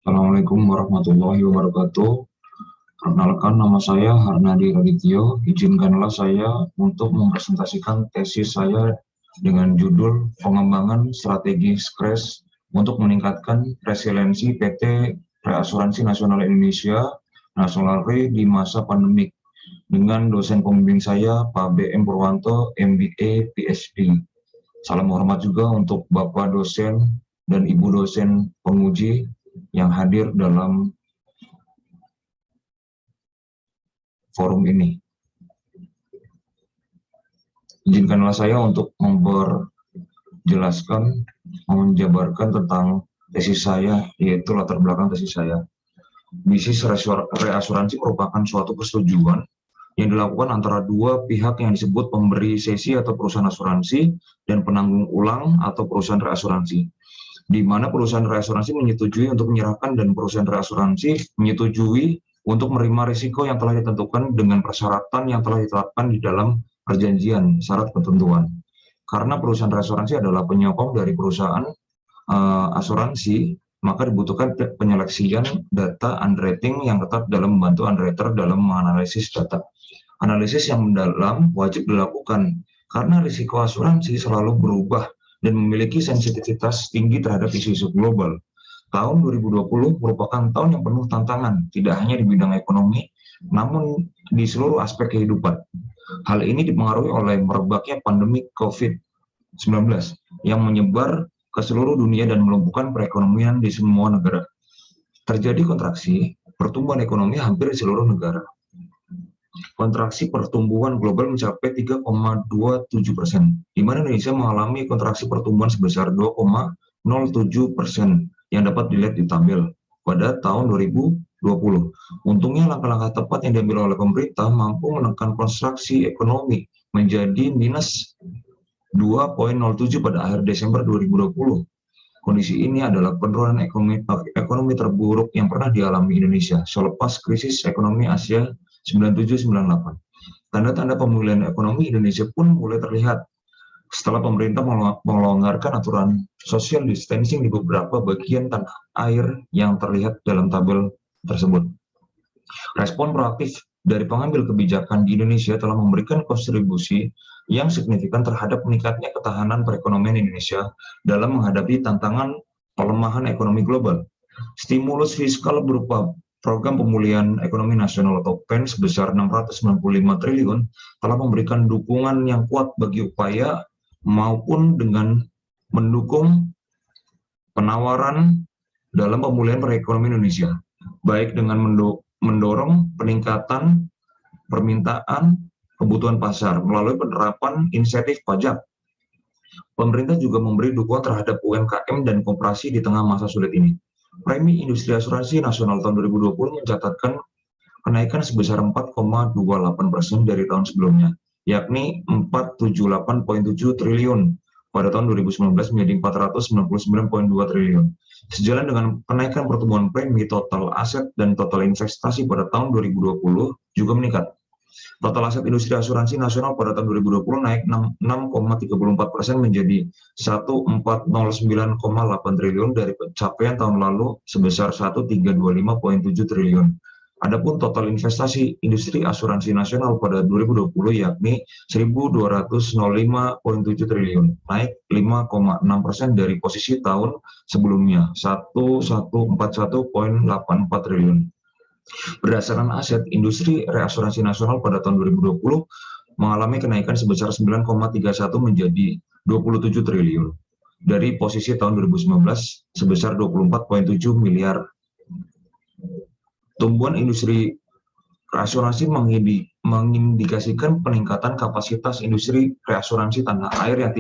Assalamualaikum warahmatullahi wabarakatuh. Perkenalkan, nama saya Harnadi Radityo. Izinkanlah saya untuk mempresentasikan tesis saya dengan judul Pengembangan Strategi Scratch untuk meningkatkan resiliensi PT Reasuransi Nasional Indonesia Nasional Re di masa pandemik dengan dosen pembimbing saya Pak B.M. Purwanto, MBA, PhD. Salam hormat juga untuk Bapak dosen dan Ibu dosen penguji yang hadir dalam forum ini. Izinkanlah saya untuk memperjelaskan, menjabarkan tentang tesis saya, yaitu latar belakang tesis saya. Bisnis reasuransi merupakan suatu persetujuan yang dilakukan antara dua pihak yang disebut pemberi sesi atau perusahaan asuransi dan penanggung ulang atau perusahaan reasuransi, di mana perusahaan reasuransi menyetujui untuk menyerahkan dan perusahaan reasuransi menyetujui untuk menerima risiko yang telah ditentukan dengan persyaratan yang telah ditetapkan di dalam perjanjian syarat ketentuan. Karena perusahaan reasuransi adalah penyokong dari perusahaan asuransi, maka dibutuhkan penyeleksian data underwriting yang ketat dalam membantu underwriter dalam menganalisis data. Analisis yang mendalam wajib dilakukan karena risiko asuransi selalu berubah dan memiliki sensitivitas tinggi terhadap isu-isu global. Tahun 2020 merupakan tahun yang penuh tantangan, tidak hanya di bidang ekonomi, namun di seluruh aspek kehidupan. Hal ini dipengaruhi oleh merebaknya pandemi COVID-19 yang menyebar ke seluruh dunia dan melumpuhkan perekonomian di semua negara. Terjadi kontraksi pertumbuhan ekonomi hampir di seluruh negara. Kontraksi pertumbuhan global mencapai 3,27%, di mana Indonesia mengalami kontraksi pertumbuhan sebesar 2,07% yang dapat dilihat di tabel pada tahun 2020. Untungnya langkah-langkah tepat yang diambil oleh pemerintah mampu menekan kontraksi ekonomi menjadi minus 2,07 pada akhir Desember 2020. Kondisi ini adalah penurunan ekonomi terburuk yang pernah dialami Indonesia selepas krisis ekonomi Asia 97-98. Tanda-tanda pemulihan ekonomi Indonesia pun mulai terlihat setelah pemerintah melonggarkan aturan social distancing di beberapa bagian tanah air yang terlihat dalam tabel tersebut. Respon proaktif dari pengambil kebijakan di Indonesia telah memberikan kontribusi yang signifikan terhadap meningkatnya ketahanan perekonomian Indonesia dalam menghadapi tantangan pelemahan ekonomi global. Stimulus fiskal berupa Program Pemulihan Ekonomi Nasional atau PEN sebesar 695 triliun telah memberikan dukungan yang kuat bagi upaya maupun dengan mendukung penawaran dalam pemulihan perekonomian Indonesia, baik dengan mendorong peningkatan permintaan kebutuhan pasar melalui penerapan insentif pajak. Pemerintah juga memberi dukungan terhadap UMKM dan koperasi di tengah masa sulit ini. Premi Industri Asuransi Nasional tahun 2020 mencatatkan kenaikan sebesar 4,28% dari tahun sebelumnya, yakni 478,7 triliun pada tahun 2019 menjadi 499,2 triliun. Sejalan dengan kenaikan pertumbuhan premi, total aset dan total investasi pada tahun 2020 juga meningkat. Total aset industri asuransi nasional pada tahun 2020 naik 6,34% menjadi 1.409,8 triliun dari pencapaian tahun lalu sebesar 1.325,7 triliun. Adapun total investasi industri asuransi nasional pada 2020 yakni 1.205,7 triliun, naik 5,6% dari posisi tahun sebelumnya 1.141,84 triliun. Berdasarkan aset, industri reasuransi nasional pada tahun 2020 mengalami kenaikan sebesar 9,31 menjadi 27 triliun dari posisi tahun 2019 sebesar 24,7 miliar. Tumbuhan industri reasuransi mengindikasikan peningkatan kapasitas industri reasuransi tanah air yang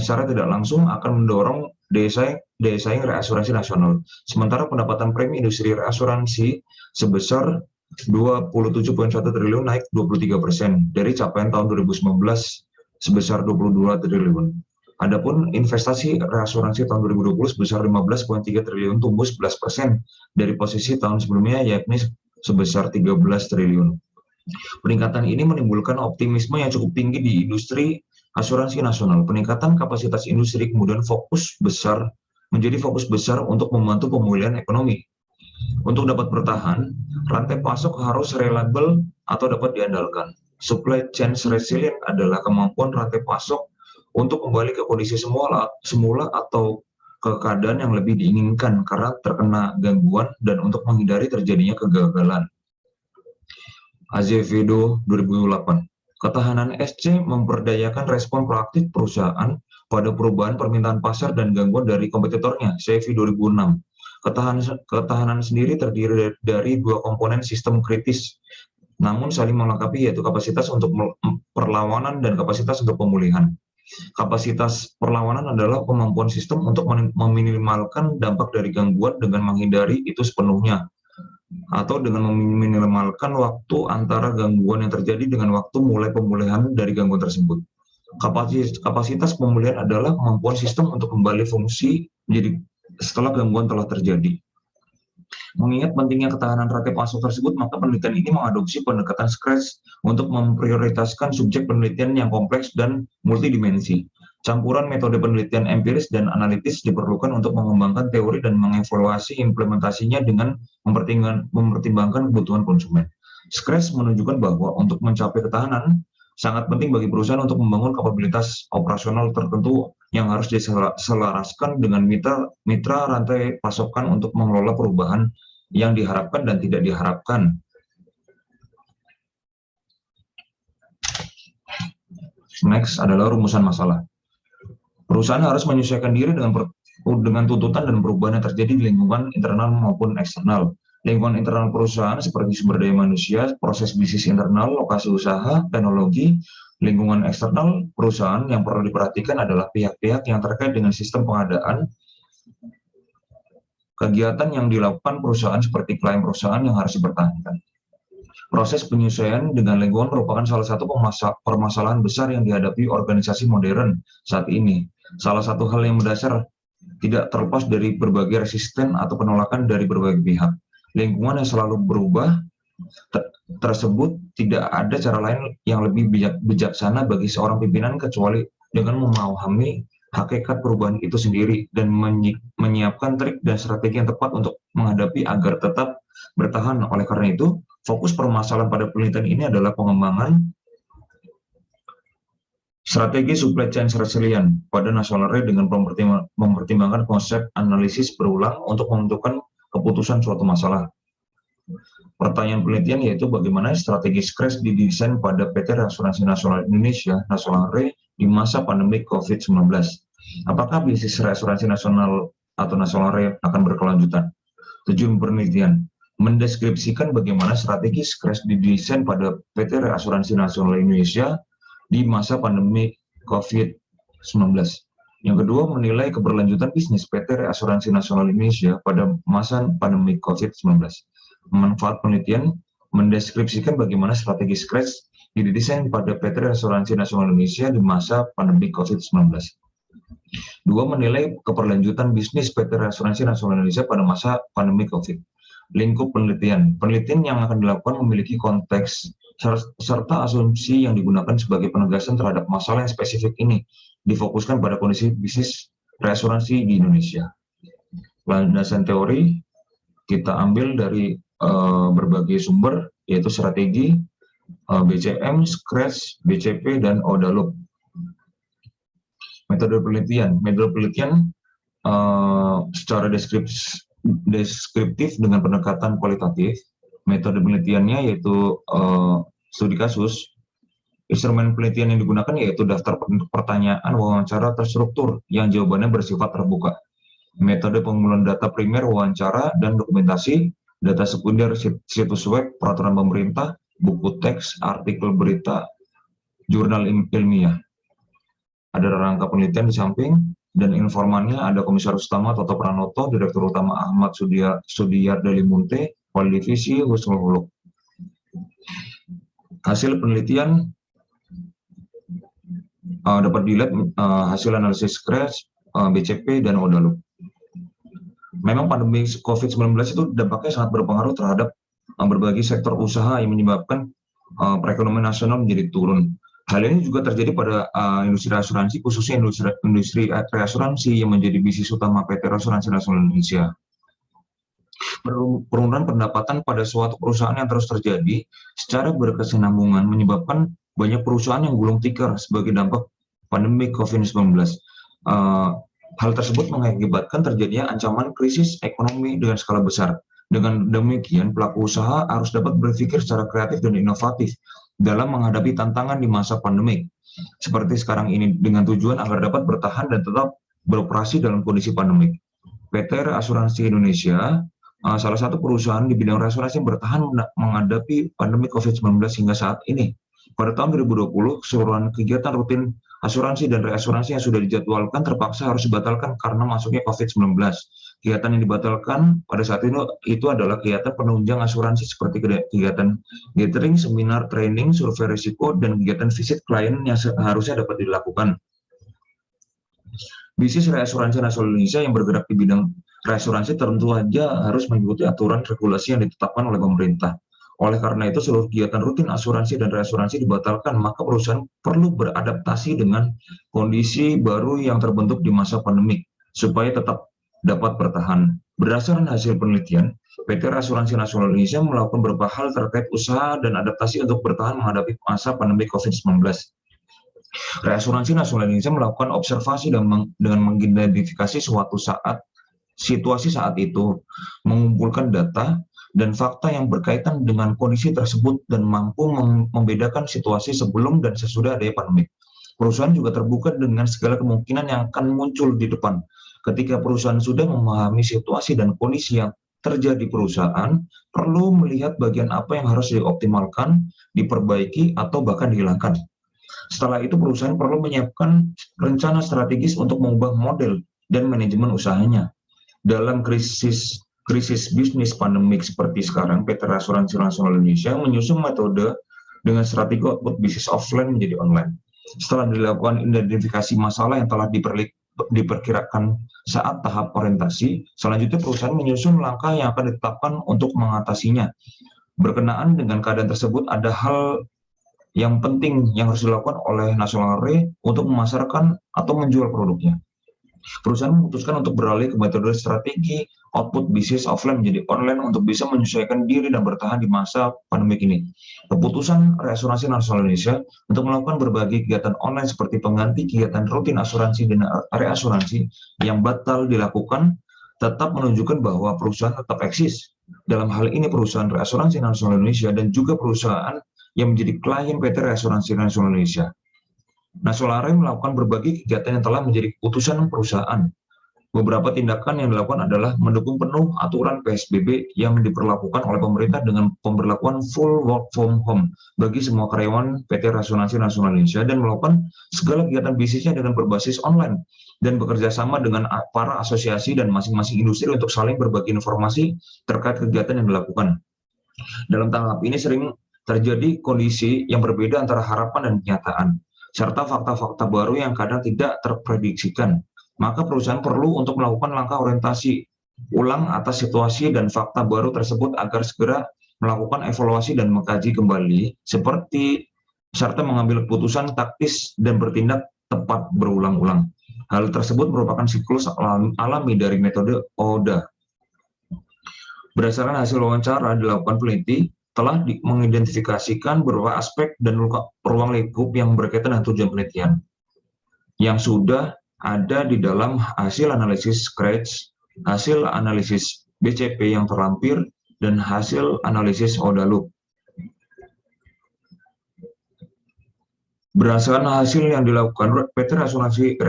secara tidak langsung akan mendorong daya saing reasuransi nasional. Sementara pendapatan premi industri reasuransi sebesar 27,1 triliun naik 23% dari capaian tahun 2019 sebesar 22 triliun. Adapun investasi reasuransi tahun 2020 sebesar 15,3 triliun tumbuh 11% dari posisi tahun sebelumnya yakni sebesar 13 triliun. Peningkatan ini menimbulkan optimisme yang cukup tinggi di industri asuransi nasional. Peningkatan kapasitas industri kemudian fokus besar menjadi fokus besar untuk membantu pemulihan ekonomi. Untuk dapat bertahan, rantai pasok harus reliable atau dapat diandalkan. Supply chain resilient adalah kemampuan rantai pasok untuk kembali ke kondisi semula atau ke keadaan yang lebih diinginkan karena terkena gangguan dan untuk menghindari terjadinya kegagalan. Azevedo 2008. Ketahanan SC memperdayakan respon proaktif perusahaan pada perubahan permintaan pasar dan gangguan dari kompetitornya, CFI 2006. Ketahanan sendiri terdiri dari dua komponen sistem kritis, namun saling melengkapi, yaitu kapasitas untuk perlawanan dan kapasitas untuk pemulihan. Kapasitas perlawanan adalah kemampuan sistem untuk meminimalkan dampak dari gangguan dengan menghindari itu sepenuhnya, atau dengan meminimalkan waktu antara gangguan yang terjadi dengan waktu mulai pemulihan dari gangguan tersebut. Kapasitas pemulihan adalah kemampuan sistem untuk kembali fungsi menjadi setelah gangguan telah terjadi. Mengingat pentingnya ketahanan rantai pasok tersebut, maka penelitian ini mengadopsi pendekatan Scratch untuk memprioritaskan subjek penelitian yang kompleks dan multidimensi. Campuran metode penelitian empiris dan analitis diperlukan untuk mengembangkan teori dan mengevaluasi implementasinya dengan mempertimbangkan kebutuhan konsumen. Scratch menunjukkan bahwa untuk mencapai ketahanan, sangat penting bagi perusahaan untuk membangun kapabilitas operasional tertentu yang harus diselaraskan dengan mitra rantai pasokan untuk mengelola perubahan yang diharapkan dan tidak diharapkan. Next adalah rumusan masalah. Perusahaan harus menyesuaikan diri dengan tuntutan dan perubahan yang terjadi di lingkungan internal maupun eksternal. Lingkungan internal perusahaan seperti sumber daya manusia, proses bisnis internal, lokasi usaha, teknologi. Lingkungan eksternal perusahaan yang perlu diperhatikan adalah pihak-pihak yang terkait dengan sistem pengadaan, kegiatan yang dilakukan perusahaan seperti klaim perusahaan yang harus dipertahankan. Proses penyesuaian dengan lingkungan merupakan salah satu permasalahan besar yang dihadapi organisasi modern saat ini. Salah satu hal yang mendasar tidak terlepas dari berbagai resisten atau penolakan dari berbagai pihak. Lingkungan yang selalu berubah tersebut tidak ada cara lain yang lebih bijaksana bagi seorang pimpinan kecuali dengan memahami hakikat perubahan itu sendiri dan menyiapkan trik dan strategi yang tepat untuk menghadapi agar tetap bertahan. Oleh karena itu, fokus permasalahan pada penelitian ini adalah pengembangan strategi supply chain resilient pada nasional rate dengan mempertimbangkan konsep analisis berulang untuk menentukan keputusan suatu masalah. Pertanyaan penelitian yaitu bagaimana strategi Scratch didesain pada PT Asuransi Nasional Indonesia Nasional Re di masa pandemi COVID-19. Apakah bisnis asuransi nasional atau Nasional Re akan berkelanjutan? Tujuan penelitian mendeskripsikan bagaimana strategi Scratch didesain pada PT Asuransi Nasional Indonesia di masa pandemi COVID-19. Yang kedua, menilai keberlanjutan bisnis PT Asuransi Nasional Indonesia pada masa pandemi COVID-19. Manfaat penelitian mendeskripsikan bagaimana strategi Scratch didesain pada PT Asuransi Nasional Indonesia di masa pandemi COVID-19. Dua, menilai keberlanjutan bisnis PT Asuransi Nasional Indonesia pada masa pandemi COVID. Lingkup penelitian. Penelitian yang akan dilakukan memiliki konteks serta asumsi yang digunakan sebagai penegasan terhadap masalah yang spesifik ini, difokuskan pada kondisi bisnis reasuransi di Indonesia. Landasan teori kita ambil dari berbagai sumber, yaitu strategi, BCM, Scratch, BCP, dan ODA-Loop. Metode penelitian secara deskriptif dengan pendekatan kualitatif. Metode penelitiannya yaitu studi kasus. Instrumen penelitian yang digunakan yaitu daftar pertanyaan wawancara terstruktur yang jawabannya bersifat terbuka. Metode pengumpulan data primer, wawancara, dan dokumentasi. Data sekunder, situs web, peraturan pemerintah, buku teks, artikel berita, jurnal ilmiah. Ada rangka penelitian di samping, dan informannya ada Komisaris Utama Toto Pranoto, Direktur Utama Ahmad Sudiyar Dalimunte, Wali Divisi Husnul Huluk. Hasil penelitian dapat dilihat hasil analisis Scratch, BCP, dan ODA-Loop. Memang pandemi COVID-19 itu dampaknya sangat berpengaruh terhadap berbagai sektor usaha yang menyebabkan perekonomian nasional menjadi turun. Hal ini juga terjadi pada industri asuransi, khususnya industri reasuransi yang menjadi bisnis utama PT Asuransi Nasional Indonesia. Penurunan pendapatan pada suatu perusahaan yang terus terjadi secara berkesinambungan menyebabkan banyak perusahaan yang gulung tikar sebagai dampak pandemi COVID-19. Hal tersebut mengakibatkan terjadinya ancaman krisis ekonomi dengan skala besar. Dengan demikian, pelaku usaha harus dapat berpikir secara kreatif dan inovatif dalam menghadapi tantangan di masa pandemi seperti sekarang ini, dengan tujuan agar dapat bertahan dan tetap beroperasi dalam kondisi pandemi. PT Asuransi Indonesia, salah satu perusahaan di bidang asuransi yang bertahan menghadapi pandemi COVID-19 hingga saat ini. Pada tahun 2020, keseluruhan kegiatan rutin asuransi dan reasuransi yang sudah dijadwalkan terpaksa harus dibatalkan karena masuknya COVID-19. Kegiatan yang dibatalkan pada saat itu adalah kegiatan penunjang asuransi seperti kegiatan gathering, seminar, training, survei risiko, dan kegiatan visit klien yang seharusnya dapat dilakukan. Bisnis reasuransi nasional Indonesia yang bergerak di bidang reasuransi tentu saja harus mengikuti aturan regulasi yang ditetapkan oleh pemerintah. Oleh karena itu, seluruh kegiatan rutin asuransi dan reasuransi dibatalkan, maka perusahaan perlu beradaptasi dengan kondisi baru yang terbentuk di masa pandemi, supaya tetap dapat bertahan. Berdasarkan hasil penelitian, PT Asuransi Nasional Indonesia melakukan beberapa hal terkait usaha dan adaptasi untuk bertahan menghadapi masa pandemi COVID-19. Reasuransi Nasional Indonesia melakukan observasi dengan mengidentifikasi situasi saat itu, mengumpulkan data dan fakta yang berkaitan dengan kondisi tersebut dan mampu membedakan situasi sebelum dan sesudah adanya pandemi. Perusahaan juga terbuka dengan segala kemungkinan yang akan muncul di depan. Ketika perusahaan sudah memahami situasi dan kondisi yang terjadi perusahaan, perlu melihat bagian apa yang harus dioptimalkan, diperbaiki, atau bahkan dihilangkan. Setelah itu, perusahaan perlu menyiapkan rencana strategis untuk mengubah model dan manajemen usahanya. Dalam krisis bisnis pandemik seperti sekarang, PT Asuransi Nasional Indonesia menyusun metode dengan strategi output bisnis offline menjadi online. Setelah dilakukan identifikasi masalah yang telah diperkirakan saat tahap orientasi, selanjutnya perusahaan menyusun langkah yang akan ditetapkan untuk mengatasinya. Berkenaan dengan keadaan tersebut, ada hal yang penting yang harus dilakukan oleh Nasional Re untuk memasarkan atau menjual produknya. Perusahaan memutuskan untuk beralih ke metode strategi output bisnis offline menjadi online untuk bisa menyesuaikan diri dan bertahan di masa pandemi ini. Keputusan Reasuransi Nasional Indonesia untuk melakukan berbagai kegiatan online seperti pengganti kegiatan rutin asuransi dan reasuransi yang batal dilakukan tetap menunjukkan bahwa perusahaan tetap eksis. Dalam hal ini, perusahaan Reasuransi Nasional Indonesia dan juga perusahaan yang menjadi klien PT Reasuransi Nasional Indonesia. Nasional Re melakukan berbagai kegiatan yang telah menjadi keputusan perusahaan. Beberapa tindakan yang dilakukan adalah mendukung penuh aturan PSBB yang diperlakukan oleh pemerintah dengan pemberlakuan full work from home bagi semua karyawan PT Asuransi Nasional Indonesia dan melakukan segala kegiatan bisnisnya dengan berbasis online dan bekerja sama dengan para asosiasi dan masing-masing industri untuk saling berbagi informasi terkait kegiatan yang dilakukan. Dalam tahap ini sering terjadi kondisi yang berbeda antara harapan dan kenyataan, serta fakta-fakta baru yang kadang tidak terprediksikan. Maka perusahaan perlu untuk melakukan langkah orientasi ulang atas situasi dan fakta baru tersebut agar segera melakukan evaluasi dan mengkaji kembali serta mengambil keputusan taktis dan bertindak tepat berulang-ulang. Hal tersebut merupakan siklus alami dari metode ODA. Berdasarkan hasil wawancara dilakukan peneliti telah mengidentifikasikan beberapa aspek dan ruang lingkup yang berkaitan dengan tujuan penelitian yang sudah ada di dalam hasil analisis Scratch, hasil analisis BCP yang terlampir, dan hasil analisis ODA Loop. Berdasarkan hasil yang dilakukan, PT Asuransi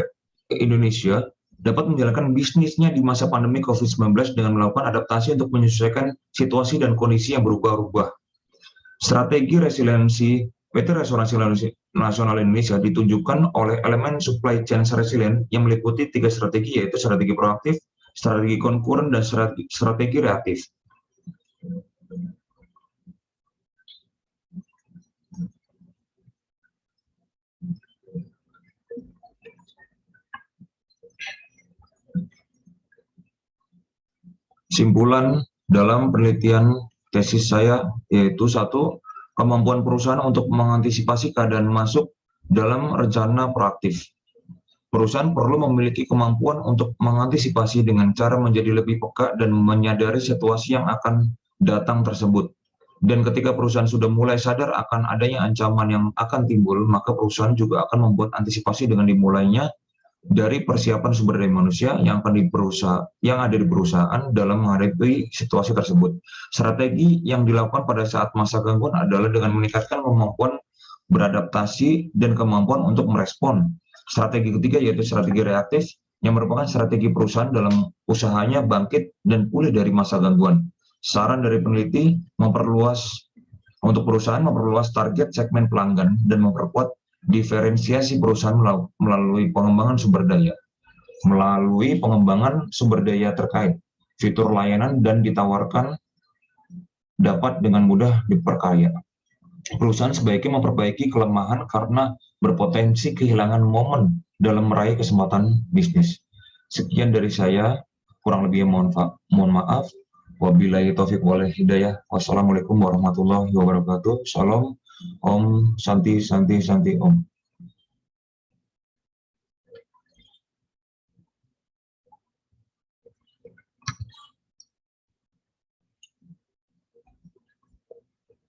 Indonesia dapat menjalankan bisnisnya di masa pandemi COVID-19 dengan melakukan adaptasi untuk menyesuaikan situasi dan kondisi yang berubah-ubah. Strategi resiliensi PT Asuransi Nasional Indonesia ditunjukkan oleh elemen supply chain resilient yang meliputi 3 strategi, yaitu strategi proaktif, strategi konkuren, dan strategi reaktif. Simpulan dalam penelitian tesis saya yaitu 1, kemampuan perusahaan untuk mengantisipasi keadaan masuk dalam rencana proaktif. Perusahaan perlu memiliki kemampuan untuk mengantisipasi dengan cara menjadi lebih peka dan menyadari situasi yang akan datang tersebut. Dan ketika perusahaan sudah mulai sadar akan adanya ancaman yang akan timbul, maka perusahaan juga akan membuat antisipasi dengan dimulainya dari persiapan sumber daya manusia yang ada di perusahaan dalam menghadapi situasi tersebut. Strategi yang dilakukan pada saat masa gangguan adalah dengan meningkatkan kemampuan beradaptasi dan kemampuan untuk merespon. Strategi ketiga yaitu strategi reaktif, yang merupakan strategi perusahaan dalam usahanya bangkit dan pulih dari masa gangguan. Saran dari peneliti untuk perusahaan memperluas target segmen pelanggan dan memperkuat diferensiasi perusahaan melalui pengembangan sumber daya terkait fitur layanan dan ditawarkan dapat dengan mudah diperkaya. Perusahaan sebaiknya memperbaiki kelemahan karena berpotensi kehilangan momen dalam meraih kesempatan bisnis. Sekian dari saya, kurang lebih mohon maaf. Wabillahi taufiq wal hidayah. Wassalamualaikum warahmatullahi wabarakatuh. Salam, Om, Santi, Santi, Santi, Om.